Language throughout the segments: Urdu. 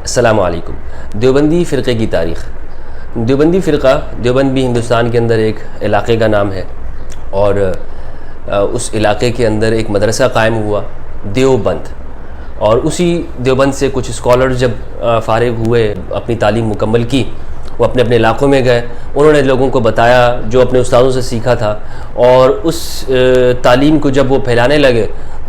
السلام علیکم۔ دیوبندی فرقے کی تاریخ۔ دیوبندی فرقہ، دیوبند بھی ہندوستان کے اندر ایک علاقے کا نام ہے، اور اس علاقے کے اندر ایک مدرسہ قائم ہوا دیوبند، اور اسی دیوبند سے کچھ اسکالر جب فارغ ہوئے، اپنی تعلیم مکمل کی، وہ اپنے اپنے علاقوں میں گئے، انہوں نے لوگوں کو بتایا جو اپنے استادوں سے سیکھا تھا، اور اس تعلیم کو جب وہ پھیلانے لگے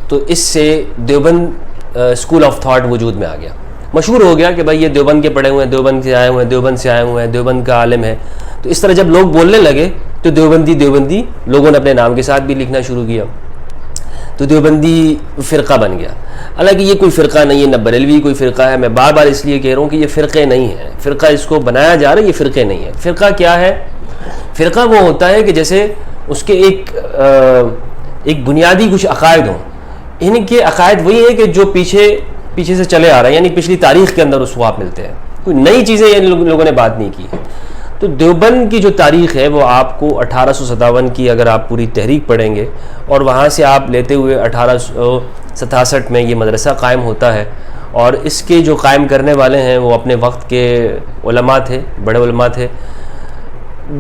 تو اس سے دیوبند اسکول آف تھاٹ وجود میں آ گیا، مشہور ہو گیا کہ بھائی یہ دیوبند کے پڑھے ہوئے ہیں، دیوبند سے آئے ہوئے ہیں، دیوبند سے آئے ہوئے ہیں، دیوبند کا عالم ہے۔ تو اس طرح جب لوگ بولنے لگے تو دیوبندی لوگوں نے اپنے نام کے ساتھ بھی لکھنا شروع کیا، تو دیوبندی فرقہ بن گیا۔ حالانکہ یہ کوئی فرقہ نہیں ہے، نہ بریلوی کوئی فرقہ ہے، میں بار بار اس لیے کہہ رہا ہوں کہ یہ فرقے نہیں ہیں، فرقہ اس کو بنایا جا رہا ہے، یہ فرقے نہیں ہے۔ فرقہ کیا ہے؟ فرقہ وہ ہوتا ہے کہ جیسے اس کے ایک بنیادی کچھ عقائد ہوں، ان کے عقائد وہی ہیں کہ جو پیچھے سے چلے آ رہے ہیں، یعنی پچھلی تاریخ کے اندر اس کو آپ ملتے ہیں، کوئی نئی چیزیں یعنی لوگوں نے بات نہیں کی ہے۔ تو دیوبند کی جو تاریخ ہے وہ آپ کو 1857 کی اگر آپ پوری تحریک پڑھیں گے، اور وہاں سے آپ لیتے ہوئے 1867 میں یہ مدرسہ قائم ہوتا ہے، اور اس کے جو قائم کرنے والے ہیں وہ اپنے وقت کے علماء تھے، بڑے علماء تھے۔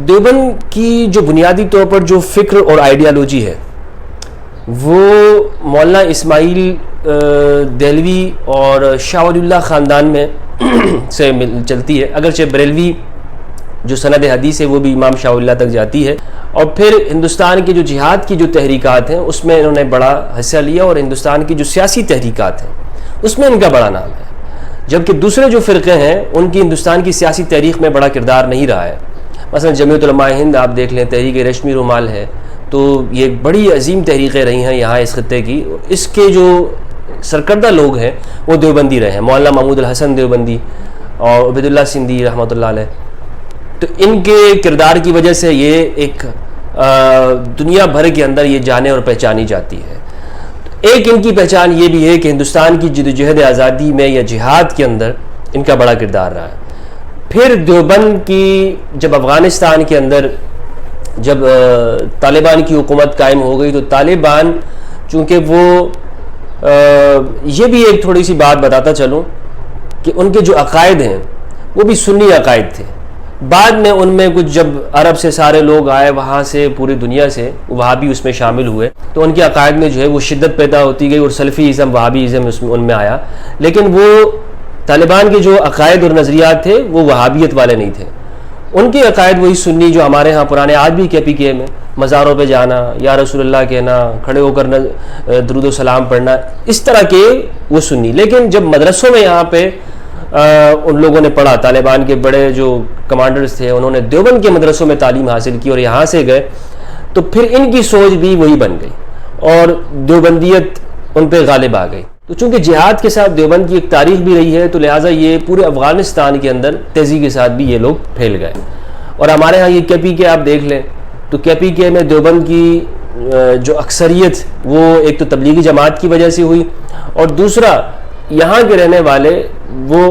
دیوبند کی جو بنیادی طور پر جو فکر اور آئیڈیالوجی ہے وہ مولانا اسماعیل دہلوی اور شاہ ولی اللہ خاندان میں سے چلتی ہے، اگرچہ بریلوی جو سند حدیث ہے وہ بھی امام شاہ ولی اللہ تک جاتی ہے، اور پھر ہندوستان کی جو جہاد کی جو تحریکات ہیں اس میں انہوں نے بڑا حصہ لیا، اور ہندوستان کی جو سیاسی تحریکات ہیں اس میں ان کا بڑا نام ہے، جبکہ دوسرے جو فرقے ہیں ان کی ہندوستان کی سیاسی تاریخ میں بڑا کردار نہیں رہا ہے۔ مثلا جمعیت علماء ہند آپ دیکھ لیں، تحریک ریشمی رومال ہے، تو یہ بڑی عظیم تحریکیں رہی ہیں یہاں اس خطے کی، اس کے جو سرکردہ لوگ ہیں وہ دیوبندی رہے ہیں، مولانا محمود الحسن دیوبندی اور عبید اللہ سندھی رحمۃ اللہ علیہ۔ تو ان کے کردار کی وجہ سے یہ ایک دنیا بھر کے اندر یہ جانے اور پہچانی جاتی ہے۔ ایک ان کی پہچان یہ بھی ہے کہ ہندوستان کی جدوجہد آزادی میں یا جہاد کے اندر ان کا بڑا کردار رہا ہے۔ پھر دیوبند کی جب افغانستان کے اندر جب طالبان کی حکومت قائم ہو گئی، تو طالبان چونکہ وہ یہ بھی ایک تھوڑی سی بات بتاتا چلوں کہ ان کے جو عقائد ہیں وہ بھی سنی عقائد تھے، بعد میں ان میں کچھ جب عرب سے سارے لوگ آئے، وہاں سے پوری دنیا سے وہابی اس میں شامل ہوئے، تو ان کے عقائد میں جو ہے وہ شدت پیدا ہوتی گئی، اور سلفی ازم، وہابی ازم ان میں آیا، لیکن وہ طالبان کے جو عقائد اور نظریات تھے وہ وہابیت والے نہیں تھے، ان کے عقائد وہی سنی جو ہمارے ہاں پرانے آج بھی KPK میں مزاروں پہ جانا، یا رسول اللہ کہنا، کھڑے ہو کر درود و سلام پڑھنا، اس طرح کے وہ سنی۔ لیکن جب مدرسوں میں یہاں پہ ان لوگوں نے پڑھا، طالبان کے بڑے جو کمانڈرز تھے انہوں نے دیوبند کے مدرسوں میں تعلیم حاصل کی اور یہاں سے گئے، تو پھر ان کی سوچ بھی وہی بن گئی اور دیوبندیت ان پہ غالب آ گئی۔ تو چونکہ جہاد کے ساتھ دیوبند کی ایک تاریخ بھی رہی ہے، تو لہٰذا یہ پورے افغانستان کے اندر تیزی کے ساتھ بھی یہ لوگ پھیل گئے، اور ہمارے ہاں یہ KPK آپ دیکھ لیں تو KPK میں دیوبند کی جو اکثریت وہ ایک تو تبلیغی جماعت کی وجہ سے ہوئی، اور دوسرا یہاں کے رہنے والے وہ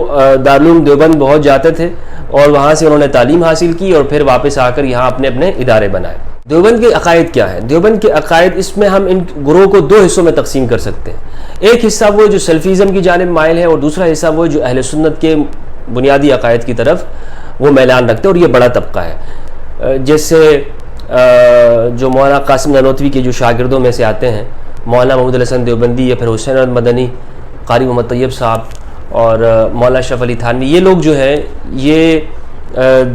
دارالعلوم دیوبند بہت جاتے تھے، اور وہاں سے انہوں نے تعلیم حاصل کی اور پھر واپس آ کر یہاں اپنے اپنے ادارے بنائے۔ دیوبند کے عقائد کیا ہیں؟ دیوبند کے عقائد، اس میں ہم ان گروہ کو دو حصوں میں تقسیم کر سکتے ہیں۔ ایک حصہ وہ جو سلفیزم کی جانب مائل ہے، اور دوسرا حصہ وہ جو اہل سنت کے بنیادی عقائد کی طرف وہ میلان رکھتے ہیں، اور یہ بڑا طبقہ ہے۔ جیسے جو مولانا قاسم نانوتوی کے جو شاگردوں میں سے آتے ہیں، مولانا محمود الحسن دیوبندی، یا پھر حسین احمد مدنی، قاری محمد طیب صاحب، اور مولانا اشرف علی تھانوی، یہ لوگ جو ہیں یہ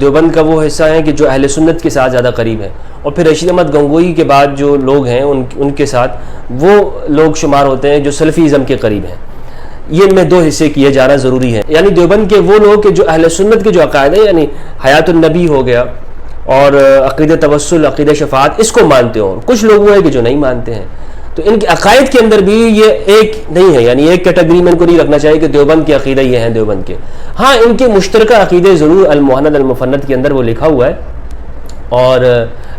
دیوبند کا وہ حصہ ہیں کہ جو اہل سنت کے ساتھ زیادہ قریب ہیں، اور پھر رشید احمد گنگوئی کے بعد جو لوگ ہیں ان کے ساتھ وہ لوگ شمار ہوتے ہیں جو سلفی ازم کے قریب ہیں۔ یہ ان میں دو حصے کیے جانا ضروری ہے، یعنی دیوبند کے وہ لوگ کہ جو اہل سنت کے جو عقائد ہیں، یعنی حیات النبی ہو گیا اور عقیدہ توسل، عقیدہ شفاعت، اس کو مانتے ہوں، کچھ لوگ وہ ہیں کہ جو نہیں مانتے ہیں۔ تو ان کے عقائد کے اندر بھی یہ ایک نہیں ہے، یعنی ایک کیٹیگری میں ان کو نہیں رکھنا چاہیے کہ دیوبند کے عقیدہ یہ ہیں دیوبند کے۔ ہاں ان کے مشترکہ عقیدے ضرور المحند المفند کے اندر وہ لکھا ہوا ہے، اور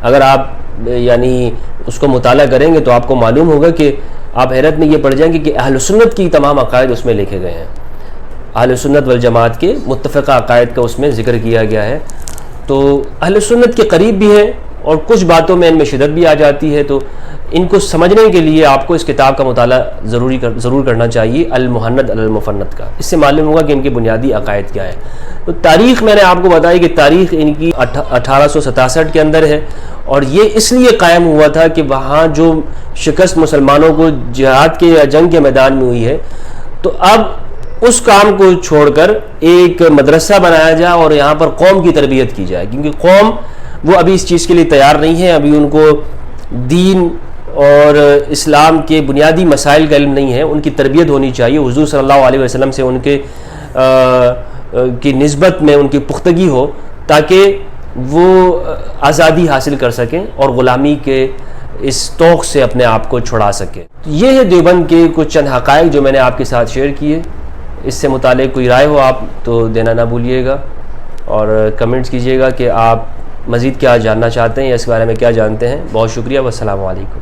اگر آپ یعنی اس کو مطالعہ کریں گے تو آپ کو معلوم ہوگا کہ آپ حیرت میں یہ پڑ جائیں گے کہ اہل سنت کی تمام عقائد اس میں لکھے گئے ہیں، اہل سنت والجماعت کے متفقہ عقائد کا اس میں ذکر کیا گیا ہے۔ تو اہل سنت کے قریب بھی ہیں اور کچھ باتوں میں ان میں شدت بھی آ جاتی ہے، تو ان کو سمجھنے کے لیے آپ کو اس کتاب کا مطالعہ ضرور کرنا چاہیے، المہند علی المفند کا۔ اس سے معلوم ہوگا کہ ان کے بنیادی عقائد کیا ہیں۔ تو تاریخ میں نے آپ کو بتائی کہ تاریخ ان کی 1867 کے اندر ہے، اور یہ اس لیے قائم ہوا تھا کہ وہاں جو شکست مسلمانوں کو جہاد کے یا جنگ کے میدان میں ہوئی ہے، تو اب اس کام کو چھوڑ کر ایک مدرسہ بنایا جائے اور یہاں پر قوم کی تربیت کی جائے، کیونکہ قوم وہ ابھی اس چیز کے لیے تیار نہیں ہے، ابھی ان کو دین اور اسلام کے بنیادی مسائل کا علم نہیں ہے، ان کی تربیت ہونی چاہیے، حضور صلی اللہ علیہ وسلم سے ان کے کی نسبت میں ان کی پختگی ہو، تاکہ وہ آزادی حاصل کر سکیں اور غلامی کے اس توق سے اپنے آپ کو چھڑا سکیں۔ یہ ہے دیوبند کے کچھ چند حقائق جو میں نے آپ کے ساتھ شیئر کیے۔ اس سے متعلق کوئی رائے ہو آپ تو دینا نہ بھولیے گا، اور کمنٹس کیجیے گا کہ آپ مزید کیا جاننا چاہتے ہیں یا اس بارے میں کیا جانتے ہیں۔ بہت شکریہ، والسلام علیکم۔